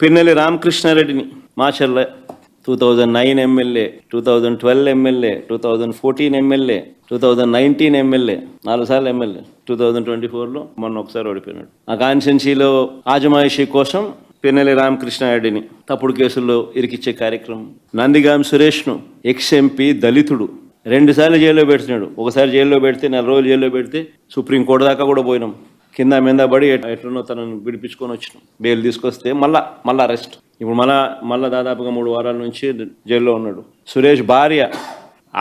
పిన్నెల్లి రామకృష్ణారెడ్డిని Macherla 2009 MLA, 2012 MLA, 2014 MLA, 2019 MLA, 4 సార్లు MLA. 2024లో మొన్న ఒకసారి ఓడిపోయినాడు. ఆ కాన్స్టిట్యున్సీలో ఆజమాయిషీ కోసం పిన్నెల్లి రామకృష్ణారెడ్డిని తప్పుడు కేసుల్లో ఇరికిచ్చే కార్యక్రమం. నందిగాం సురేష్ను ఎక్స్-ఎంపీ దళితుడు 2 సార్లు జైల్లో పెడుతున్నాడు. ఒకసారి జైల్లో పెడితే 4 రోజులు జైల్లో పెడితే సుప్రీంకోర్టు దాకా కూడా పోయినాం. కింద మీద పడి ఎట్లనో తనను విడిపించుకొని వచ్చినాం. బెయిల్ తీసుకొస్తే మళ్ళా అరెస్ట్. ఇప్పుడు మళ్ళా దాదాపుగా 3 వారాల నుంచి జైల్లో ఉన్నాడు. సురేష్ భార్య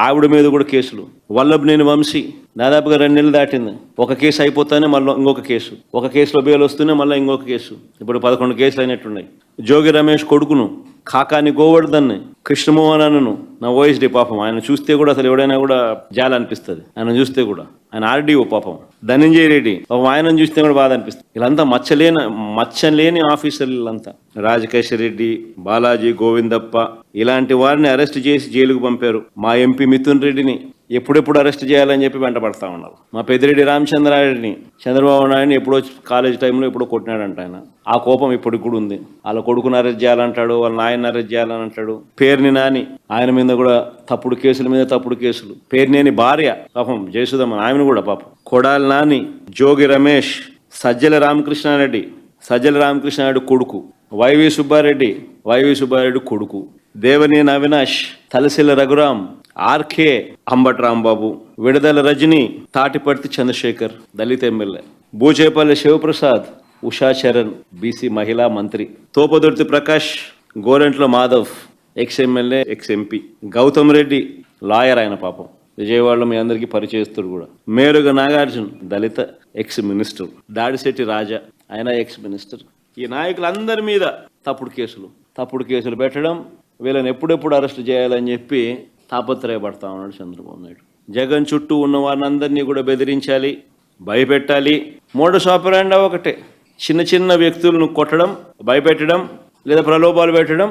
ఆవిడ మీద కూడా కేసులు. వల్లభనేని వంశీ దాదాపుగా 2 నెలలు దాటింది. ఒక కేసు అయిపోతానే మళ్ళీ ఇంకొక కేసు, ఒక కేసులో బెయిల్ వస్తూనే మళ్ళీ ఇంకొక కేసు. ఇప్పుడు 11 కేసులు అయినట్టున్నాయి. జోగి రమేష్ కొడుకును కాకాని గోవర్ధన్ని, కృష్ణమోహనను నా ఓఎస్డీ పాపం ఆయన చూస్తే కూడా అసలు ఎవడైనా కూడా జాలి అనిపిస్తుంది. ఆయన చూస్తే కూడా ఆయన ఆర్డీఓ పాపం. ధనంజయ రెడ్డి పాపం ఆయనను చూస్తే కూడా బాధ అనిపిస్తుంది. వీళ్ళంతా మచ్చలేని ఆఫీసర్లు వీళ్ళంతా. రాజకేశ్వర రెడ్డి, బాలాజీ, గోవిందప్ప ఇలాంటి వారిని అరెస్ట్ చేసి జైలుకు పంపారు. మా ఎంపీ మిథున్ రెడ్డిని ఎప్పుడెప్పుడు అరెస్ట్ చేయాలని చెప్పి వెంటపడతా ఉన్నారు. మా పెద్దిరెడ్డి రామచంద్రారెడ్డిని చంద్రబాబు నాయుడిని ఎప్పుడో కాలేజ్ టైంలో ఎప్పుడో కొట్టినాడంట ఆయన. ఆ కోపం ఇప్పటికి కూడా ఉంది. వాళ్ళ కొడుకుని అరెస్ట్ చేయాలంటాడు, వాళ్ళ నాయన్ని అరెస్ట్ చేయాలని అంటాడు. పేరుని నాని ఆయన మీద కూడా తప్పుడు కేసులు. పేరునేని భార్య పాపం జయసుధమ్మ ఆమెను కూడా పాపం. కొడాలి నాని, జోగి రమేష్, సజ్జల రామకృష్ణారెడ్డి కొడుకు, వైవి సుబ్బారెడ్డి కొడుకు, దేవనేని అవినాష్, తలసిల్ల రఘురాం, ఆర్కే అంబటి రాంబాబు, విడదల రజని, తాటిపర్తి చంద్రశేఖర్ దళిత ఎమ్మెల్యే, బూచేపల్లి శివప్రసాద్, ఉషా చరణ్ బీసీ మహిళా మంత్రి, Topudurthi Prakash, Gorantla Madhav ex MLA ex MP, Gautham Reddy lawyer ఆయన పాపం విజయవాడలో మీ అందరికీ పరిచయస్తుడు కూడా, మేరుగ నాగార్జున్ దళిత ఎక్స్-మినిస్టర్, దాడిశెట్టి రాజా ఆయన ఎక్స్-మినిస్టర్. ఈ నాయకులందరి మీద తప్పుడు కేసులు పెట్టడం, వీళ్ళని ఎప్పుడెప్పుడు అరెస్ట్ చేయాలని చెప్పి తాపత్రయపడతా ఉన్నాడు చంద్రబాబు నాయుడు. జగన్ చుట్టూ ఉన్న వారిని కూడా బెదిరించాలి, భయపెట్టాలి. మోడస్ ఆపరాండా ఒకటే, చిన్న వ్యక్తులను కొట్టడం, భయపెట్టడం లేదా ప్రలోభాలు పెట్టడం,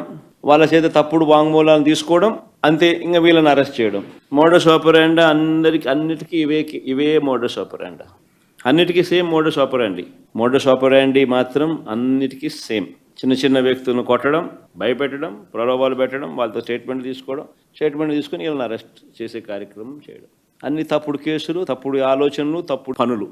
వాళ్ళ చేత తప్పుడు వాంగ్మూలాలను తీసుకోవడం, అంతే. ఇంకా వీళ్ళని అరెస్ట్ చేయడం. మోడస్ ఆపరాండా అన్నిటికీ ఇవే మోడస్ ఆపరాండా. అన్నిటికీ సేమ్ మోడస్ ఆపరాండి మాత్రం అన్నిటికీ సేమ్. చిన్న వ్యక్తులను కొట్టడం, భయపెట్టడం, ప్రలోభాలు పెట్టడం, వాళ్ళతో స్టేట్మెంట్ తీసుకొని వీళ్ళని అరెస్ట్ చేసే కార్యక్రమం చేయడం. అన్ని తప్పుడు కేసులు, తప్పుడు ఆలోచనలు, తప్పుడు పనులు.